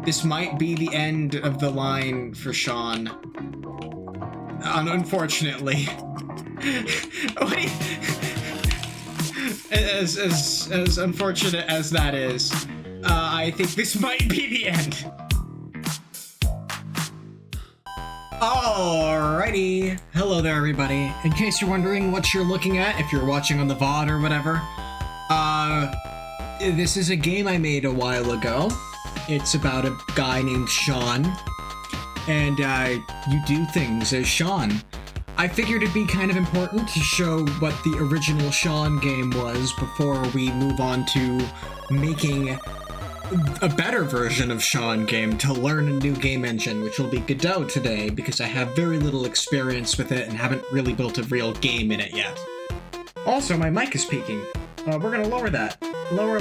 this might be the end of the line for Sean. Unfortunately. As unfortunate as that is, I think this might be the end. Alrighty. Hello there, everybody. In case you're wondering what you're looking at, if you're watching on the VOD or whatever, this is a game I made a while ago. It's about a guy named Sean, and you do things as Sean. I figured it'd be kind of important to show what the original Sean game was before we move on to making a better version of Sean game to learn a new game engine, which will be Godot today, because I have very little experience with it and haven't really built a real game in it yet. Also, my mic is peaking. We're gonna lower that. Lower.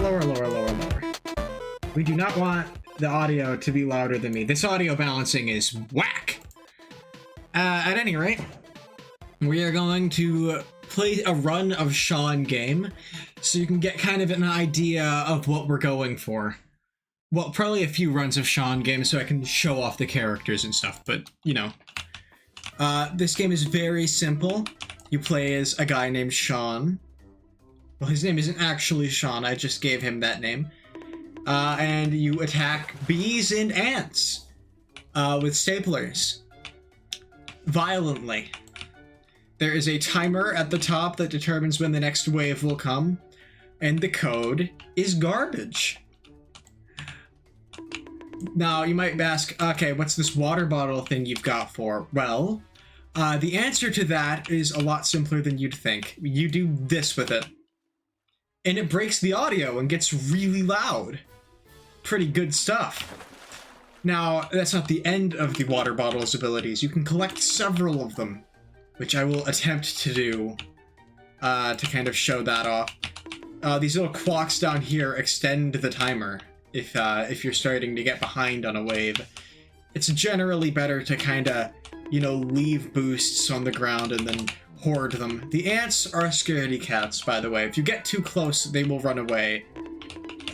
We do not want the audio to be louder than me. This audio balancing is whack! At any rate, we are going to play a run of Sean game, so you can get kind of an idea of what we're going for. Well, probably a few runs of Sean game so I can show off the characters and stuff, but, you know. This game is very simple. You play as a guy named Sean. Well, his name isn't actually Sean, I just gave him that name. And you attack bees and ants with staplers. Violently. There is a timer at the top that determines when the next wave will come, and the code is garbage. Now, you might ask, okay, what's this water bottle thing you've got for? Well, the answer to that is a lot simpler than you'd think. You do this with it, and it breaks the audio and gets really loud. Pretty good stuff. Now, that's not the end of the water bottle's abilities. You can collect several of them, which I will attempt to do to kind of show that off. These little clocks down here extend the timer if you're starting to get behind on a wave. It's generally better to kind of, you know, leave boosts on the ground and then hoard them. The ants are scaredy cats, by the way. If you get too close, they will run away.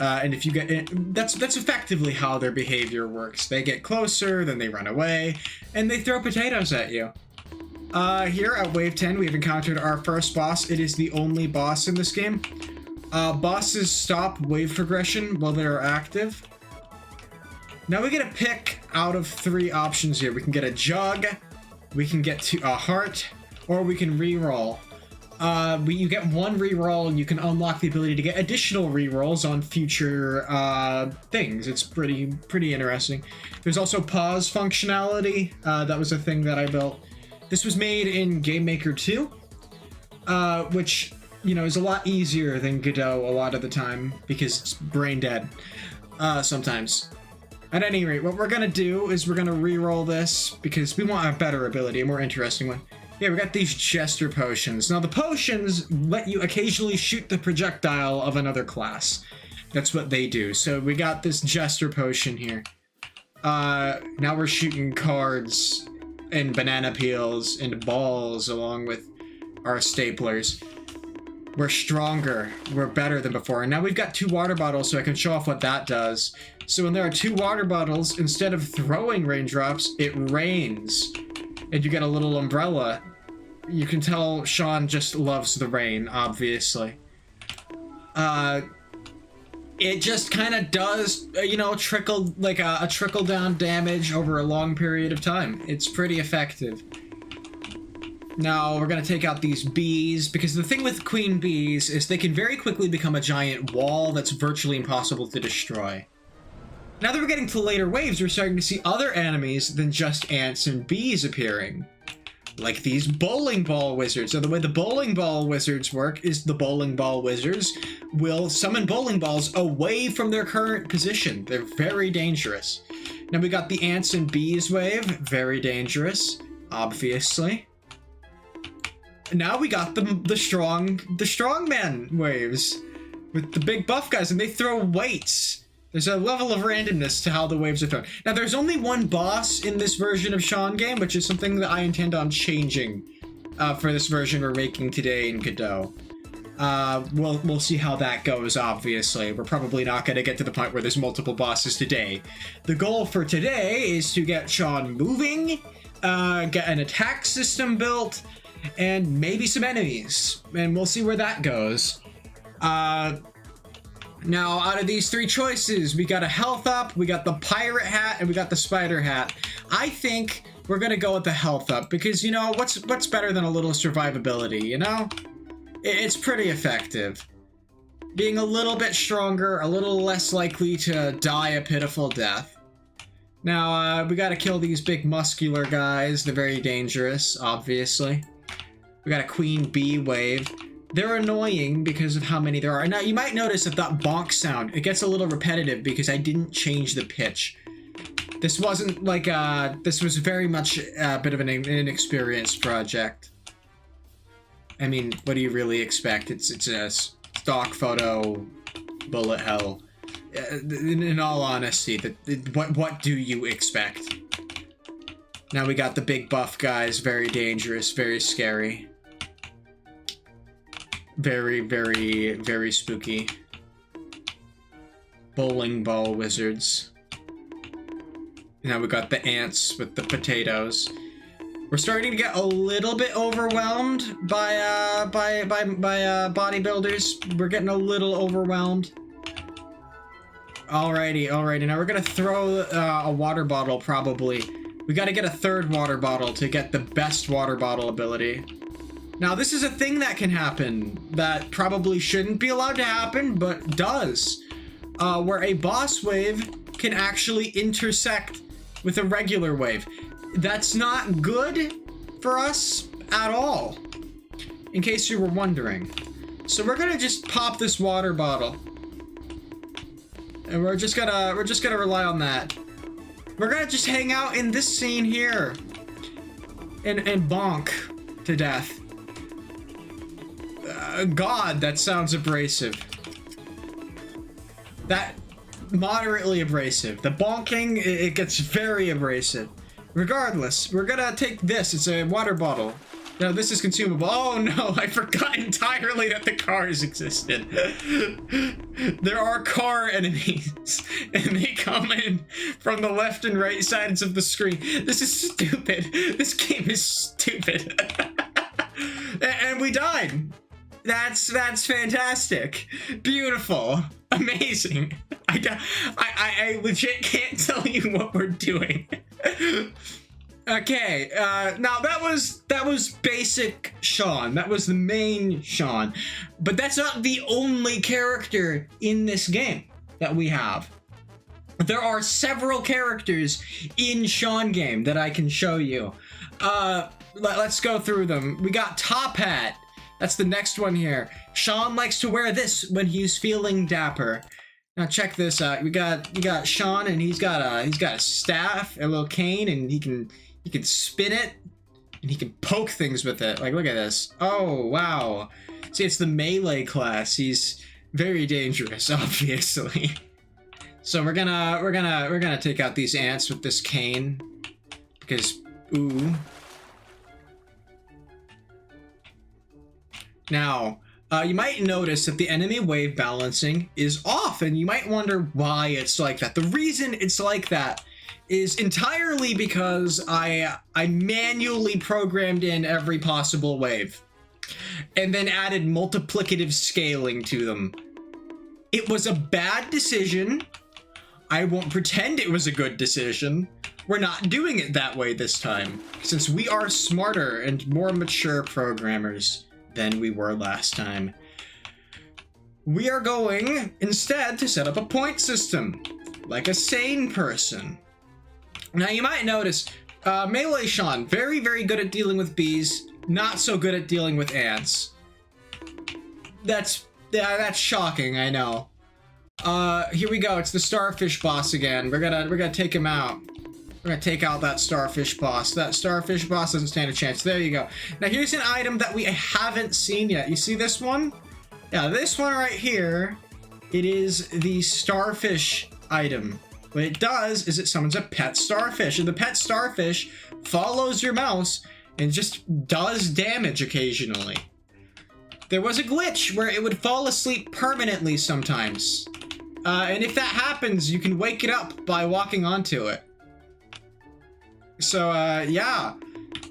And if you get that's effectively how their behavior works. They get closer, then they run away, and they throw potatoes at you. Here at Wave 10, we have encountered our first boss. It is the only boss in this game. Bosses stop wave progression while they're active. Now we get to pick out of 3 options here. We can get a jug, we can get to a heart, or we can reroll. You get 1 reroll, and you can unlock the ability to get additional rerolls on future things. It's pretty interesting. There's also pause functionality. That was a thing that I built. This was made in Game Maker 2, which, you know, is a lot easier than Godot a lot of the time because it's brain dead sometimes. At any rate, what we're gonna do is we're gonna reroll this because we want a better ability, a more interesting one. Yeah, we got these Jester potions. Now, the potions let you occasionally shoot the projectile of another class. That's what they do. So we got this Jester potion here. Now we're shooting cards and banana peels and balls along with our staplers. We're stronger. We're better than before. And now we've got 2 water bottles, so I can show off what that does. So when there are 2 water bottles, instead of throwing raindrops, it rains. And you get a little umbrella. You can tell Sean just loves the rain, obviously. It just kind of does, you know, trickle, like a trickle-down damage over a long period of time. It's pretty effective. Now, we're going to take out these bees, because the thing with queen bees is they can very quickly become a giant wall that's virtually impossible to destroy. Now that we're getting to later waves, we're starting to see other enemies than just ants and bees appearing. Like these bowling ball wizards. So the way the bowling ball wizards work is the bowling ball wizards will summon bowling balls away from their current position. They're very dangerous. Now we got the ants and bees wave. Very dangerous, obviously. Now we got the strongman waves with the big buff guys, and they throw weights. There's a level of randomness to how the waves are thrown. Now, there's only 1 boss in this version of Sean game, which is something that I intend on changing for this version we're making today in Godot. We'll see how that goes, obviously. We're probably not going to get to the point where there's multiple bosses today. The goal for today is to get Sean moving, get an attack system built, and maybe some enemies. And we'll see where that goes. Now, out of these three choices, we got a health up, we got the pirate hat, and we got the spider hat. I think we're going to go with the health up because, you know, what's better than a little survivability, you know? It's pretty effective. Being a little bit stronger, a little less likely to die a pitiful death. Now, we gotta kill these big muscular guys. They're very dangerous, obviously. We got a queen bee wave. They're annoying because of how many there are. Now, you might notice that bonk sound, it gets a little repetitive because I didn't change the pitch. This wasn't like, this was very much a bit of an inexperienced project. I mean, what do you really expect? It's a stock photo bullet hell. In all honesty, what do you expect? Now we got the big buff guys, very dangerous, very scary. Very, very, very spooky. Bowling ball wizards. Now we got the ants with the potatoes. We're starting to get a little bit overwhelmed by bodybuilders. We're getting a little overwhelmed. Alrighty. Now we're gonna throw a water bottle, probably. We gotta get a third water bottle to get the best water bottle ability. Now, this is a thing that can happen that probably shouldn't be allowed to happen, but does. Where a boss wave can actually intersect with a regular wave. That's not good for us at all, in case you were wondering. So we're gonna just pop this water bottle, and we're just gonna rely on that. We're gonna just hang out in this scene here, and bonk to death. God, that sounds abrasive. That moderately abrasive. The bonking, it gets very abrasive. Regardless, we're gonna take this. It's a water bottle. Now, this is consumable. Oh no, I forgot entirely that the cars existed. There are car enemies, and they come in from the left and right sides of the screen. This is stupid. This game is stupid. And we died. That's fantastic. Beautiful. Amazing. I legit can't tell you what we're doing. Okay, now that was basic Sean. That was the main Sean. But that's not the only character in this game that we have. There are several characters in Sean game that I can show you. Let's go through them. We got Top Hat. That's the next one here. Sean likes to wear this when he's feeling dapper. Now check this out. You got Sean, and he's got a staff, a little cane, and he can spin it, and he can poke things with it. Like, look at this. Oh wow. See, it's the melee class. He's very dangerous, obviously. So we're gonna take out these ants with this cane because ooh. Now, you might notice that the enemy wave balancing is off, and you might wonder why it's like that. The reason it's like that is entirely because I manually programmed in every possible wave and then added multiplicative scaling to them. It was a bad decision. I won't pretend it was a good decision. We're not doing it that way this time, since we are smarter and more mature programmers than we were last time. We are going instead to set up a point system, like a sane person. Now you might notice, Melee Sean, very, very good at dealing with bees, not so good at dealing with ants. That's shocking, I know. Here we go, it's the starfish boss again. We're gonna take him out. We're gonna take out that starfish boss. That starfish boss doesn't stand a chance. There you go. Now here's an item that we haven't seen yet. You see this one? Yeah, this one right here. It is the starfish item. What it does is it summons a pet starfish, and the pet starfish follows your mouse and just does damage occasionally. there was a glitch where it would fall asleep permanently sometimes. And if that happens, you can wake it up by walking onto it. So, yeah.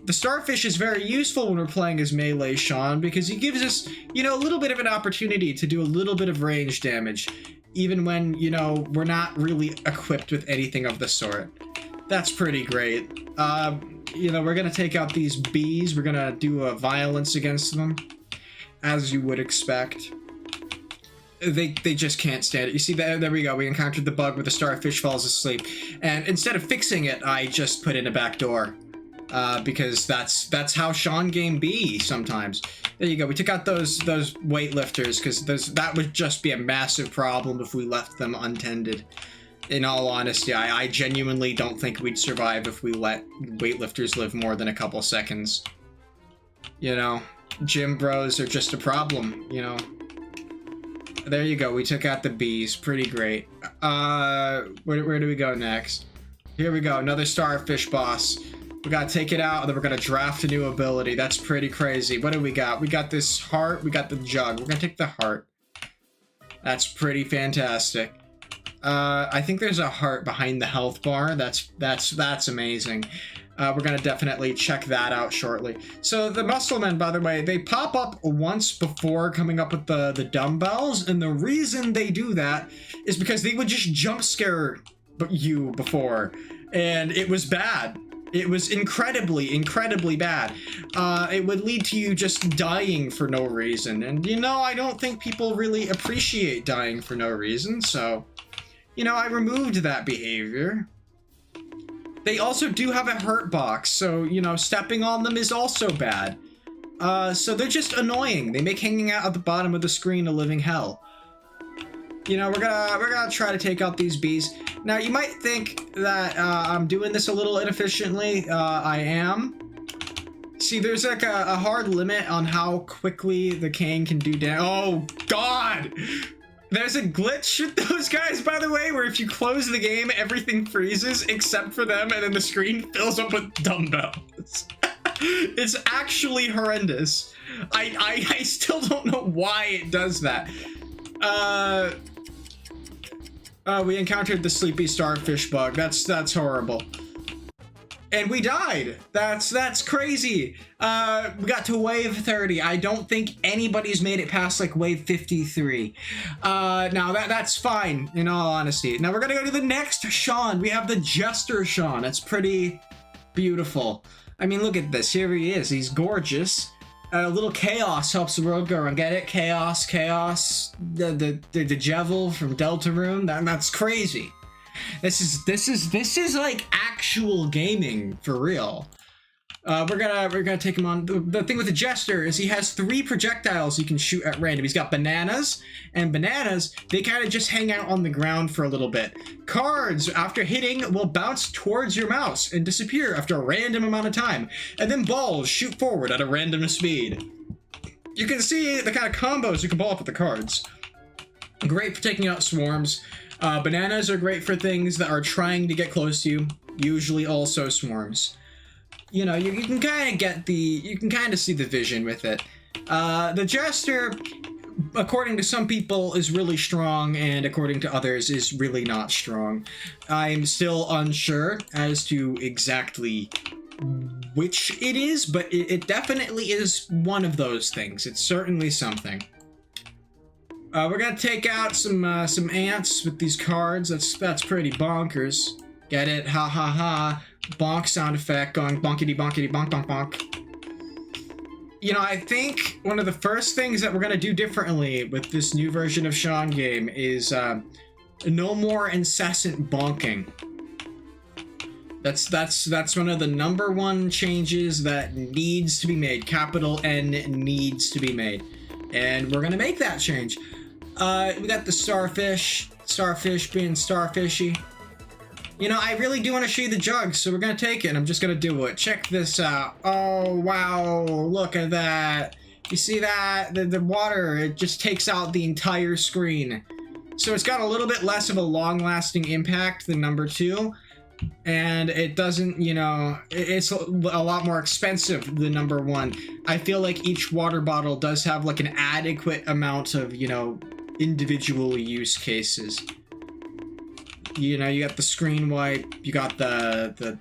The starfish is very useful when we're playing as melee Sean because he gives us, you know, a little bit of an opportunity to do a little bit of range damage, even when, you know, we're not really equipped with anything of the sort. That's pretty great. You know, we're gonna take out these bees. We're gonna do a violence against them, as you would expect. They just can't stand it. You see, there we go. We encountered the bug where the starfish falls asleep, and instead of fixing it, I just put in a back door. Because that's how Sean game be sometimes. There you go. We took out those weightlifters because that would just be a massive problem if we left them untended. In all honesty, I genuinely don't think we'd survive if we let weightlifters live more than a couple seconds. You know, gym bros are just a problem, you know. There you go. We took out the bees. Pretty great. Where do we go next? Here we go. Another starfish boss. We gotta take it out, and then we're gonna draft a new ability. That's pretty crazy. What do we got? We got this heart. We got the jug. We're gonna take the heart. That's pretty fantastic. I think there's a heart behind the health bar. That's amazing. We're gonna definitely check that out shortly. So the muscle men, by the way, they pop up once before coming up with the dumbbells, and the reason they do that is because they would just jump scare you before, and it was bad. It was incredibly, incredibly bad. It would lead to you just dying for no reason. And, you know, I don't think people really appreciate dying for no reason. So, you know, I removed that behavior. They also do have a hurt box. So, you know, stepping on them is also bad. So they're just annoying. They make hanging out at the bottom of the screen a living hell. You know, we're gonna try to take out these bees. Now, you might think that I'm doing this a little inefficiently. I am. See, there's like a hard limit on how quickly the cane can do damage. Oh, God! There's a glitch with those guys, by the way, where if you close the game, everything freezes except for them, and then the screen fills up with dumbbells. It's actually horrendous. I still don't know why it does that. We encountered the sleepy starfish bug. That's horrible. And we died. That's crazy. We got to wave 30. I don't think anybody's made it past like wave 53. Now that's fine, in all honesty. Now we're gonna go to the next Sean. We have the Jester Sean. It's pretty beautiful. I mean, look at this. Here he is. He's gorgeous. A little chaos helps the road go around. Get it? Chaos. The Jevil from Deltarune. That's crazy. This is like actual gaming for real. We're gonna take him on. The thing with the Jester is he has 3 projectiles he can shoot at random. He's got bananas, and bananas, they kind of just hang out on the ground for a little bit. Cards, after hitting, will bounce towards your mouse and disappear after a random amount of time. And then balls shoot forward at a random speed. You can see the kind of combos you can pull off with the cards. Great for taking out swarms. Bananas are great for things that are trying to get close to you, usually also swarms. You know, you can kind of get you can kind of see the vision with it. The Jester, according to some people, is really strong, and according to others, is really not strong. I'm still unsure as to exactly which it is, but it definitely is one of those things. It's certainly something. We're gonna take out some ants with these cards. That's pretty bonkers. Get it? Ha ha ha. Bonk sound effect going bonkity bonkity bonk bonk bonk. You know, I think one of the first things that we're gonna do differently with this new version of Sean game is no more incessant bonking. That's one of the number one changes that needs to be made. Capital N needs to be made, and we're gonna make that change. We got the starfish being starfishy. You know, I really do want to show you the jug, so we're gonna take it, and I'm just gonna do it. Check this out. Oh, wow, look at that. You see that? The water, it just takes out the entire screen. So it's got a little bit less of a long-lasting impact than number 2, and it doesn't, you know, it's a lot more expensive than number one. I feel like each water bottle does have like an adequate amount of, you know, individual use cases. You know, you got the screen wipe, you got the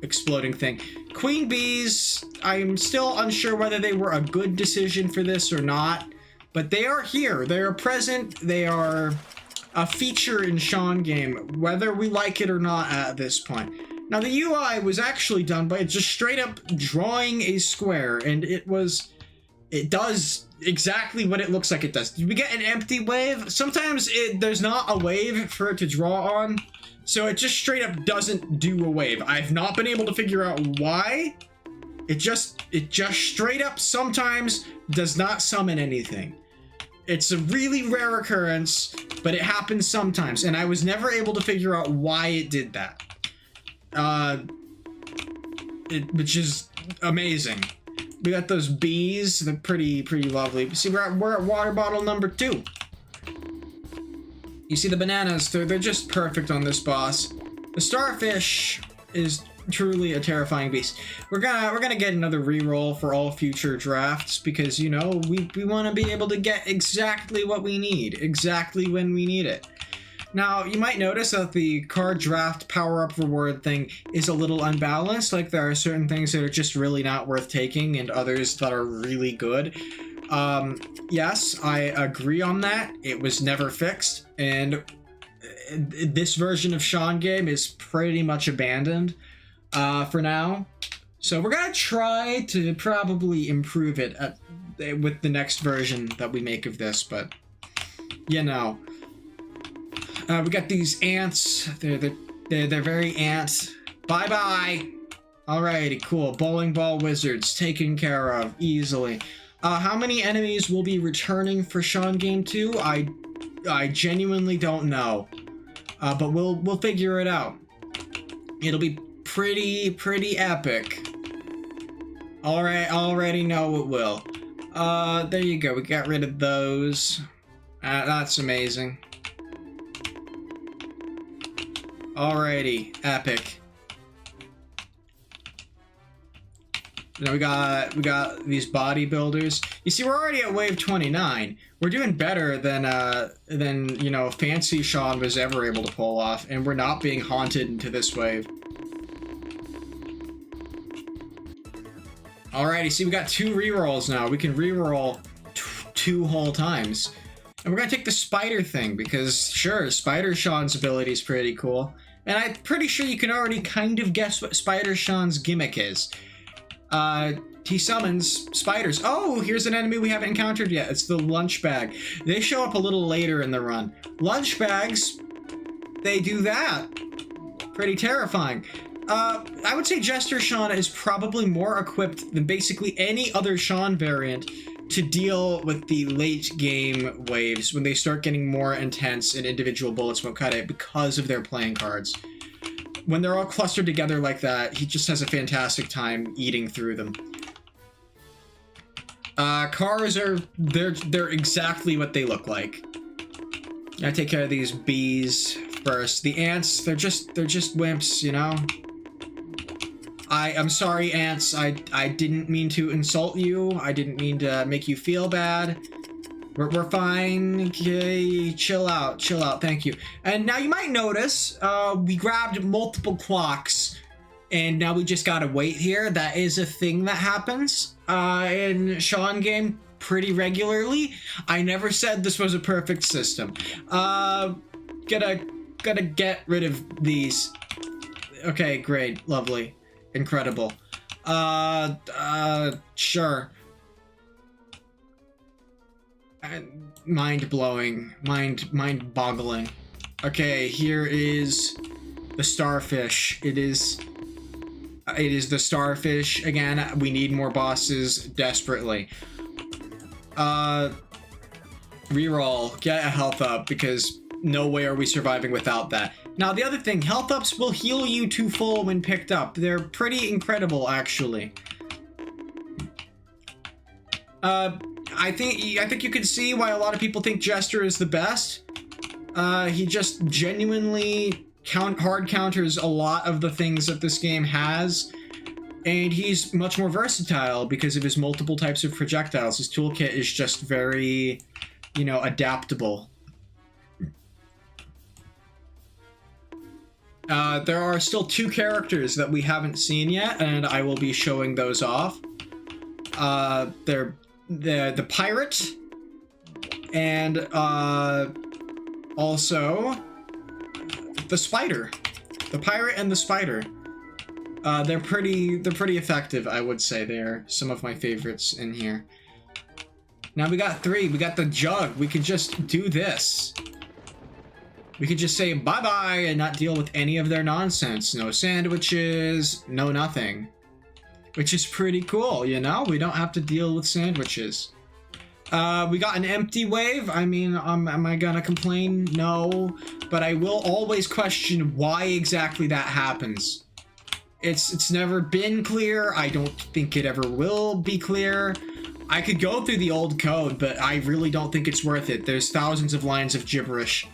exploding thing. Queen bees, I'm still unsure whether they were a good decision for this or not, but they are here. They are present. They are a feature in Sean game, whether we like it or not at this point. Now, the UI was actually done by just straight up drawing a square, and it does exactly what it looks like it does. Did we get an empty wave? Sometimes there's not a wave for it to draw on, so it just straight up doesn't do a wave. I've not been able to figure out why. It just straight up sometimes does not summon anything. It's a really rare occurrence, but it happens sometimes, and I was never able to figure out why it did that. Which is amazing. We got those bees. They're pretty lovely. See, we're at water bottle number 2. You see the bananas. They're just perfect on this boss. The starfish is truly a terrifying beast. We're gonna get another reroll for all future drafts because, you know, we want to be able to get exactly what we need, exactly when we need it. Now, you might notice that the card draft power-up reward thing is a little unbalanced. Like, there are certain things that are just really not worth taking and others that are really good. Yes, I agree on that. It was never fixed, and this version of Sean game is pretty much abandoned for now. So we're gonna try to probably improve it with the next version that we make of this, but, you know. We got these ants. They're very ant. Bye-bye. Alrighty, cool. Bowling ball wizards taken care of easily. How many enemies will be returning for Sean Game 2? I genuinely don't know. But we'll figure it out. It'll be pretty epic. Alright, already know it will. There you go. We got rid of those. That's amazing. Alrighty, epic. Now we got these bodybuilders. You see, we're already at wave 29. We're doing better than you know, Fancy Sean was ever able to pull off, and we're not being haunted into this wave. Alrighty, see, we got 2 rerolls now. We can reroll 2 whole times. And we're gonna take the spider thing because, sure, Spider Sean's ability is pretty cool. And I'm pretty sure you can already kind of guess what Spider Sean's gimmick is. He summons spiders. Oh, here's an enemy we haven't encountered yet. It's the lunch bag. They show up a little later in the run. Lunch bags, they do that. Pretty terrifying. I would say Jester Sean is probably more equipped than basically any other Sean variant to deal with the late game waves when they start getting more intense and individual bullets won't cut it because of their playing cards. When they're all clustered together like that, he just has a fantastic time eating through them. Cars they're exactly what they look like. I take care of these bees first. The ants, they're just wimps, you know? I'm sorry, ants. I didn't mean to insult you. I didn't mean to make you feel bad. We're fine. Okay, chill out. Thank you. And now you might notice we grabbed multiple clocks, and now we just gotta wait here. That is a thing that happens in Sean game pretty regularly. I never said this was a perfect system. Gotta get rid of these. Okay, great, lovely. Incredible. Sure. Mind-blowing. Mind-boggling. Okay, here is the starfish. It is the starfish. Again, we need more bosses desperately. Reroll. Get a health up, because no way are we surviving without that. Now, the other thing, health ups will heal you to full when picked up. They're pretty incredible, actually. I think you can see why a lot of people think Jester is the best. He just genuinely hard counters a lot of the things that this game has, and he's much more versatile because of his multiple types of projectiles. His toolkit is just very, you know, adaptable. There are still 2 characters that we haven't seen yet, and I will be showing those off. They're the pirate, and also the spider. The pirate and the spider. They're pretty effective, I would say. They're some of my favorites in here. Now we got 3. We got the jug. We could just do this. We could just say bye-bye and not deal with any of their nonsense. No sandwiches, no nothing. Which is pretty cool, you know? We don't have to deal with sandwiches. We got an empty wave. I mean, am I gonna complain? No. But I will always question why exactly that happens. It's never been clear. I don't think it ever will be clear. I could go through the old code, but I really don't think it's worth it. There's thousands of lines of gibberish.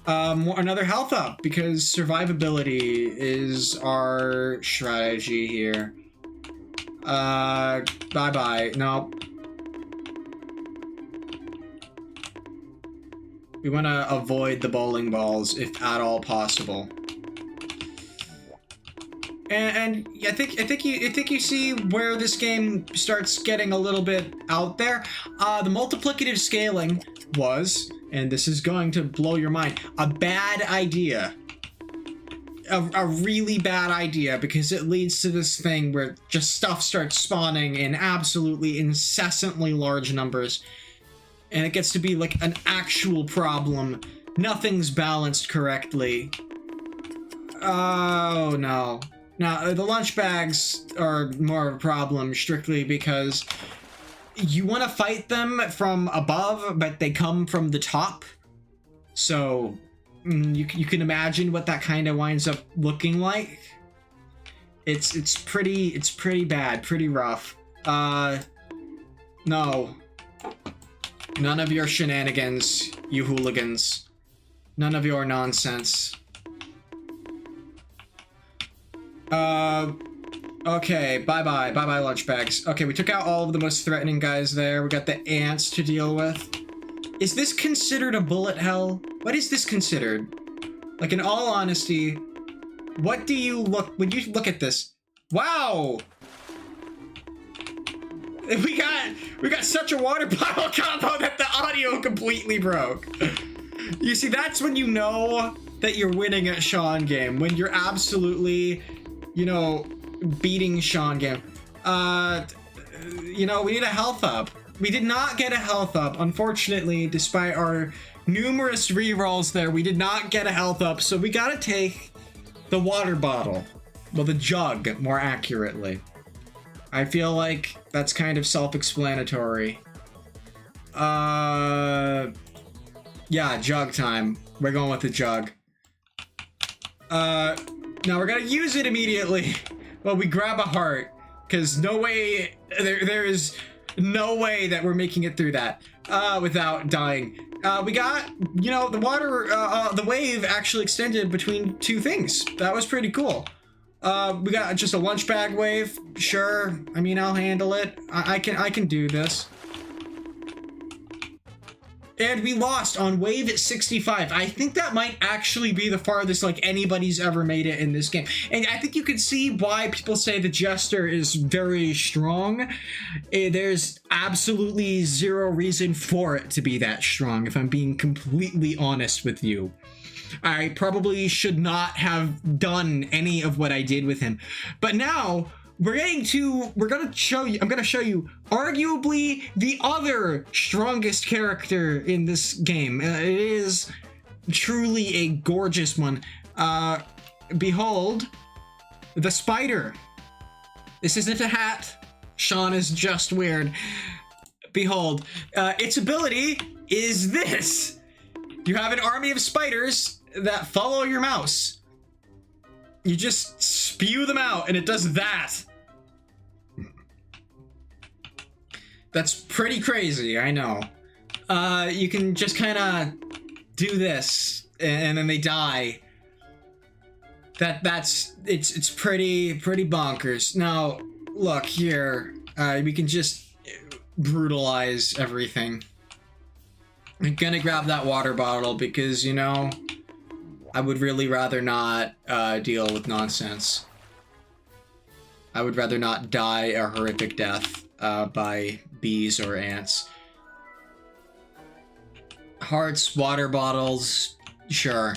Another health up, because survivability is our strategy here. Bye-bye. No. We want to avoid the bowling balls if at all possible. And I think you see where this game starts getting a little bit out there. The multiplicative scaling was, and this is going to blow your mind, a bad idea. A really bad idea, because it leads to this thing where just stuff starts spawning in absolutely incessantly large numbers. And it gets to be like an actual problem. Nothing's balanced correctly. Oh no. Now, the lunch bags are more of a problem strictly because you want to fight them from above, but they come from the top. So you can imagine what that kind of winds up looking like. It's pretty bad, pretty rough. No. None of your shenanigans, you hooligans. None of your nonsense. Okay, bye-bye. Bye-bye, lunch bags. Okay, we took out all of the most threatening guys there. We got the ants to deal with. Is this considered a bullet hell? What is this considered? Like, in all honesty, what do you look... When you look at this... Wow! We got such a water bottle combo that the audio completely broke. You see, that's when you know that you're winning at Sean game. When you're absolutely... you know, beating Sean game. You know, we need a health up. We did not get a health up. Unfortunately, despite our numerous rerolls there, we did not get a health up, so we gotta take the water bottle. Well, the jug, more accurately. I feel like that's kind of self-explanatory. Yeah, jug time. We're going with the jug. Now we're gonna use it immediately. Well, we grab a heart, because no way, there is no way that we're making it through that without dying. We got, you know, the water, the wave actually extended between 2 things. That was pretty cool. We got just a lunch bag wave. Sure, I mean, I'll handle it. I can do this. And we lost on wave at 65. I think that might actually be the farthest like anybody's ever made it in this game. And I think you can see why people say the Jester is very strong. There's absolutely zero reason for it to be that strong, if I'm being completely honest with you. I probably should not have done any of what I did with him. But now... I'm gonna show you arguably the other strongest character in this game. It is truly a gorgeous one. Behold, the spider. This isn't a hat. Sean is just weird. Behold, its ability is this. You have an army of spiders that follow your mouse. You just spew them out and it does that. That's pretty crazy, I know. You can just kind of do this, and then they die. it's pretty bonkers. Now, look here. We can just brutalize everything. I'm gonna grab that water bottle because, you know, I would really rather not deal with nonsense. I would rather not die a horrific death by bees or ants. Hearts, water bottles, sure.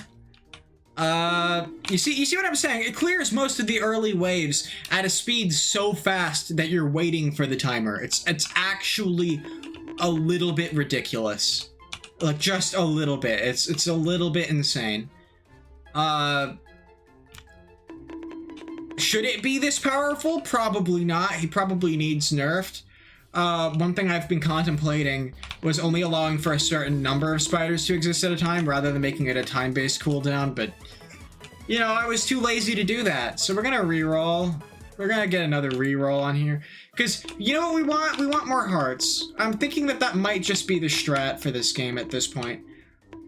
You see what I'm saying? It clears most of the early waves at a speed so fast that you're waiting for the timer. It's actually a little bit ridiculous. Like, just a little bit. It's a little bit insane. Should it be this powerful? Probably not. He probably needs nerfed. One thing I've been contemplating was only allowing for a certain number of spiders to exist at a time rather than making it a time-based cooldown, but, you know, I was too lazy to do that, so we're gonna reroll. We're gonna get another reroll on here. Because, you know what we want? We want more hearts. I'm thinking that might just be the strat for this game at this point.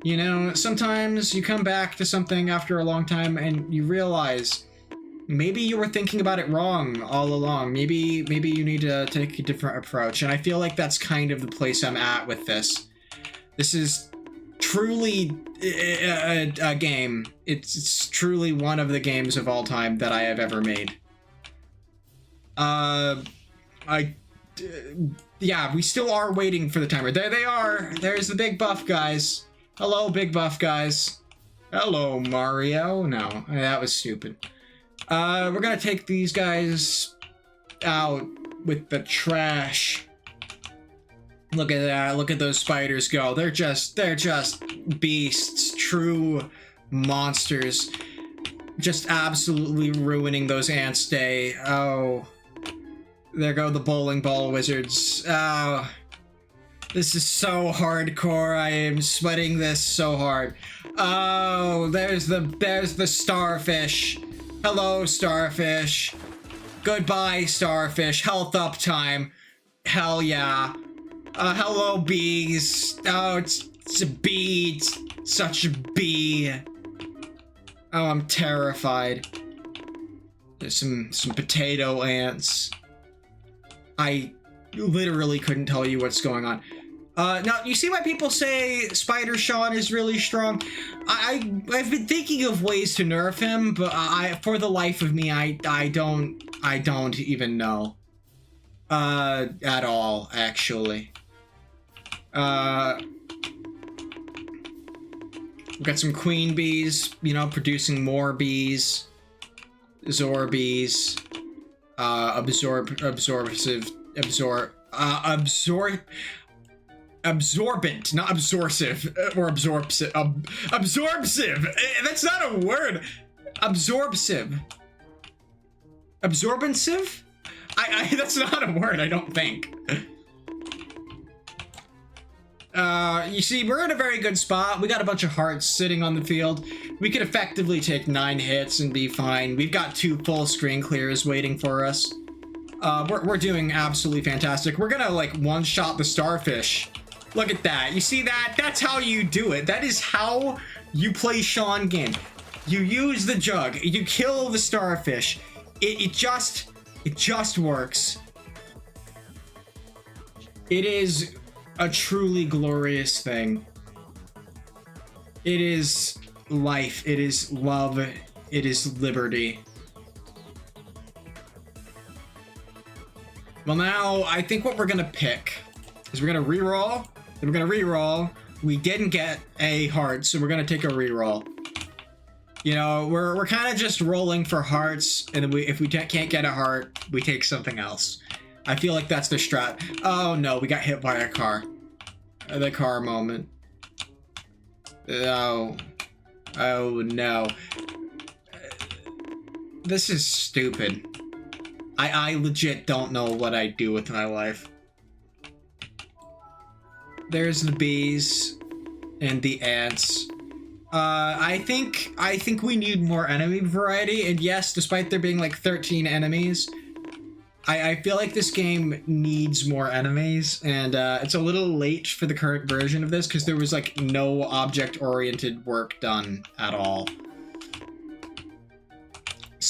You know, sometimes you come back to something after a long time and you realize maybe you were thinking about it wrong all along. Maybe you need to take a different approach. And I feel like that's kind of the place I'm at with this. This is truly a game. It's truly one of the games of all time that I have ever made. Yeah, we still are waiting for the timer. There they are. There's the big buff guys. Hello, big buff guys. Hello, Mario. No, that was stupid. We're gonna take these guys out with the trash. Look at that. Look at those spiders go. They're just beasts. True monsters. Just absolutely ruining those ants' day. Oh. There go the bowling ball wizards. Oh. This is so hardcore. I am sweating this so hard. Oh, there's the starfish. Hello, starfish. Goodbye, starfish. Health up time. Hell yeah. Hello, bees. Oh, it's a bee. It's such a bee. Oh, I'm terrified. There's some potato ants. I literally couldn't tell you what's going on. Now, you see why people say Spider Sean is really strong? I've been thinking of ways to nerf him, but for the life of me, I don't even know. At all, actually. We've got some queen bees, you know, producing more bees. Zorbees. Absorbent, not absorptive, or absorptive. Absorptive! That's not a word! Absorptive. Absorbensive? That's not a word, I don't think. You see, we're in a very good spot. We got a bunch of hearts sitting on the field. We could effectively take 9 hits and be fine. We've got 2 full screen clears waiting for us. We're doing absolutely fantastic. We're gonna, like, one-shot the starfish. Look at that. You see that? That's how you do it. That is how you play Sean game. You use the jug. You kill the starfish. It just works. It is a truly glorious thing. It is life. It is love. It is liberty. Well, now, I think what we're gonna pick is we're gonna reroll. Then we're gonna reroll. We didn't get a heart, so we're gonna take a reroll. You know, we're kind of just rolling for hearts, and then if we can't get a heart, we take something else. I feel like that's the strat. Oh no, we got hit by a car. The car moment. Oh. Oh no. This is stupid. I legit don't know what I do with my life. There's the bees and the ants. I think we need more enemy variety, and yes, despite there being like 13 enemies, I feel like this game needs more enemies, and it's a little late for the current version of this because there was like no object-oriented work done at all.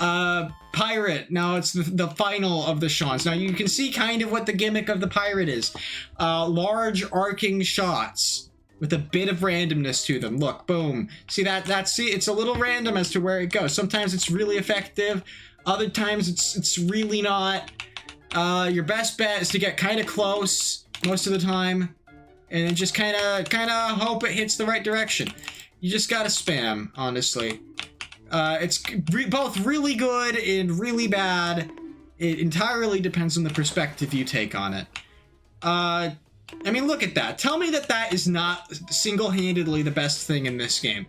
Pirate. Now it's the final of the Seans. Now you can see kind of what the gimmick of the pirate is. Large arcing shots with a bit of randomness to them. Look, boom. See see, it's a little random as to where it goes. Sometimes it's really effective. Other times it's really not. Your best bet is to get kind of close most of the time, and then just kind of hope it hits the right direction. You just gotta spam, honestly. It's both really good and really bad. It entirely depends on the perspective you take on it. I mean, look at that. Tell me that that is not single-handedly the best thing in this game.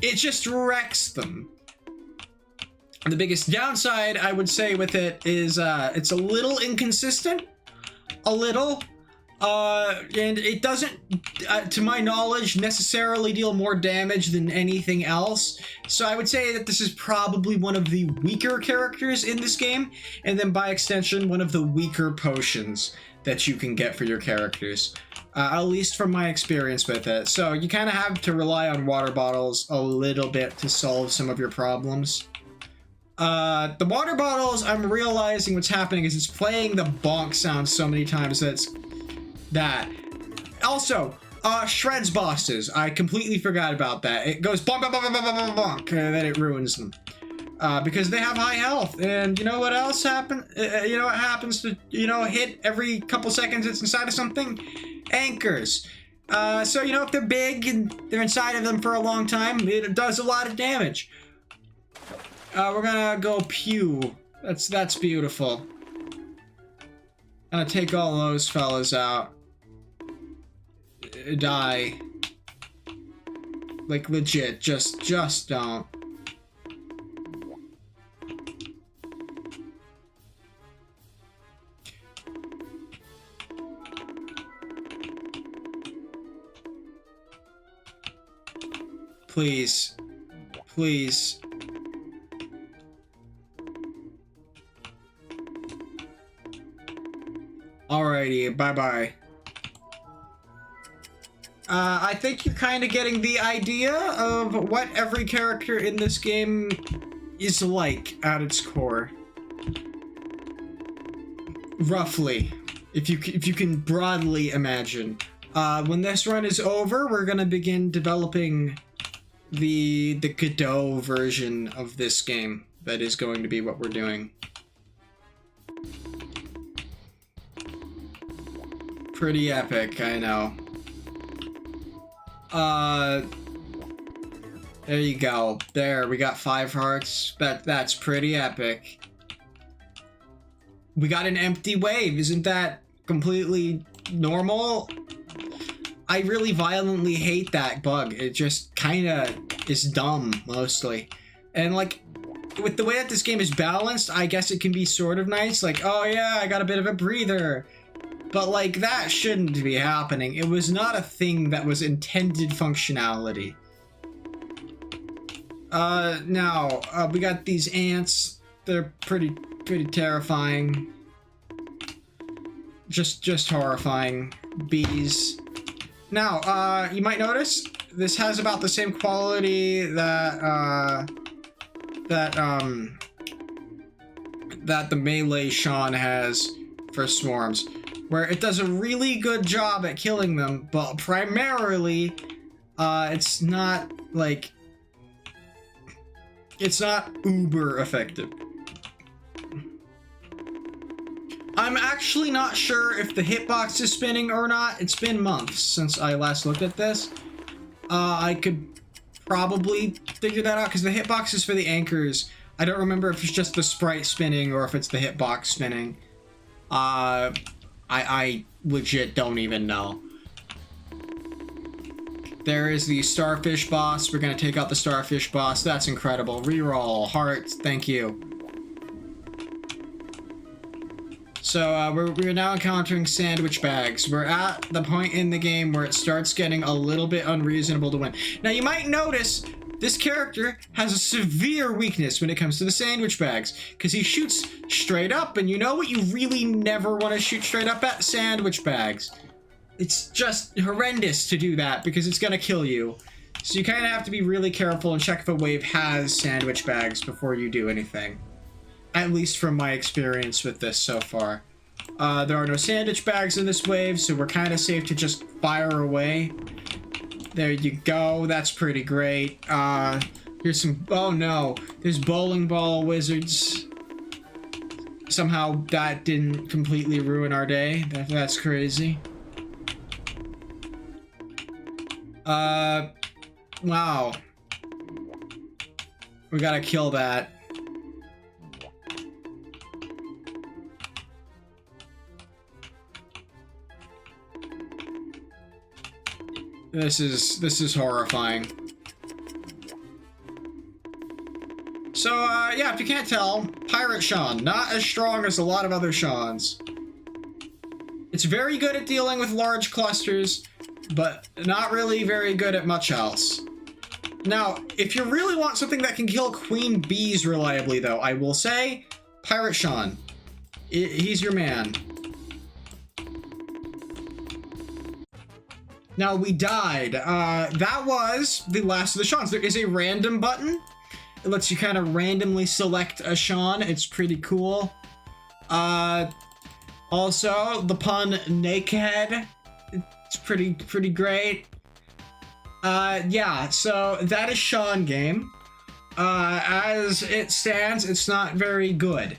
It just wrecks them. The biggest downside, I would say, with it is it's a little inconsistent. A little. And it doesn't, to my knowledge, necessarily deal more damage than anything else. So I would say that this is probably one of the weaker characters in this game, and then by extension, one of the weaker potions that you can get for your characters. At least from my experience with it. So you kind of have to rely on water bottles a little bit to solve some of your problems. The water bottles, I'm realizing what's happening is it's playing the bonk sound so many times that it's that. Also, shreds bosses. I completely forgot about that. It goes bonk, bonk, bonk, bonk, bonk, bonk, and then it ruins them. Because they have high health, and you know what else happens? You know what happens to, hit every couple seconds it's inside of something? Anchors. So, if they're big and they're inside of them for a long time, it does a lot of damage. We're gonna go pew. That's beautiful. Gonna take all those fellas out. Die. Like, legit, just don't. Please. Please. Alrighty, bye-bye. I think you're kind of getting the idea of what every character in this game is like at its core. Roughly, if you can broadly imagine. When this run is over, we're gonna begin developing the Godot version of this game. That is going to be what we're doing. Pretty epic, I know. There you go. There, we got 5 hearts. That's pretty epic. We got an empty wave. Isn't that completely normal? I really violently hate that bug. It just kinda is dumb, mostly. And like, with the way that this game is balanced, I guess it can be sort of nice. Like, oh yeah, I got a bit of a breather. But like, that shouldn't be happening. It was not a thing that was intended functionality. Now, we got these ants. They're pretty terrifying. Just horrifying. Bees. Now, you might notice this has about the same quality that the melee Sean has for swarms, where it does a really good job at killing them, but primarily, it's not uber effective. I'm actually not sure if the hitbox is spinning or not. It's been months since I last looked at this. I could probably figure that out because the hitbox is for the anchors. I don't remember if it's just the sprite spinning or if it's the hitbox spinning. I legit don't even know. There is the starfish boss. We're gonna take out the starfish boss. That's incredible. Reroll. Hearts. Thank you. So we're now encountering sandwich bags. We're at the point in the game where it starts getting a little bit unreasonable to win. Now you might notice this character has a severe weakness when it comes to the sandwich bags, because he shoots straight up, and you know what you really never want to shoot straight up at? Sandwich bags. It's just horrendous to do that because it's gonna kill you. So you kind of have to be really careful and check if a wave has sandwich bags before you do anything. At least from my experience with this so far. There are no sandwich bags in this wave, so we're kind of safe to just fire away. There you go. That's pretty great. Here's some... Oh, no. There's bowling ball wizards. Somehow that didn't completely ruin our day. That's crazy. Wow. We gotta kill that. This is horrifying. So, yeah, if you can't tell, Pirate Sean, not as strong as a lot of other Seans. It's very good at dealing with large clusters, but not really very good at much else. Now, if you really want something that can kill queen bees reliably, though, I will say, Pirate Sean. He's your man. Now, we died. That was the last of the Seans. There is a random button. It lets you kind of randomly select a Sean. It's pretty cool. Also, the pun naked. It's pretty great. Yeah, so that is Sean game. As it stands, it's not very good.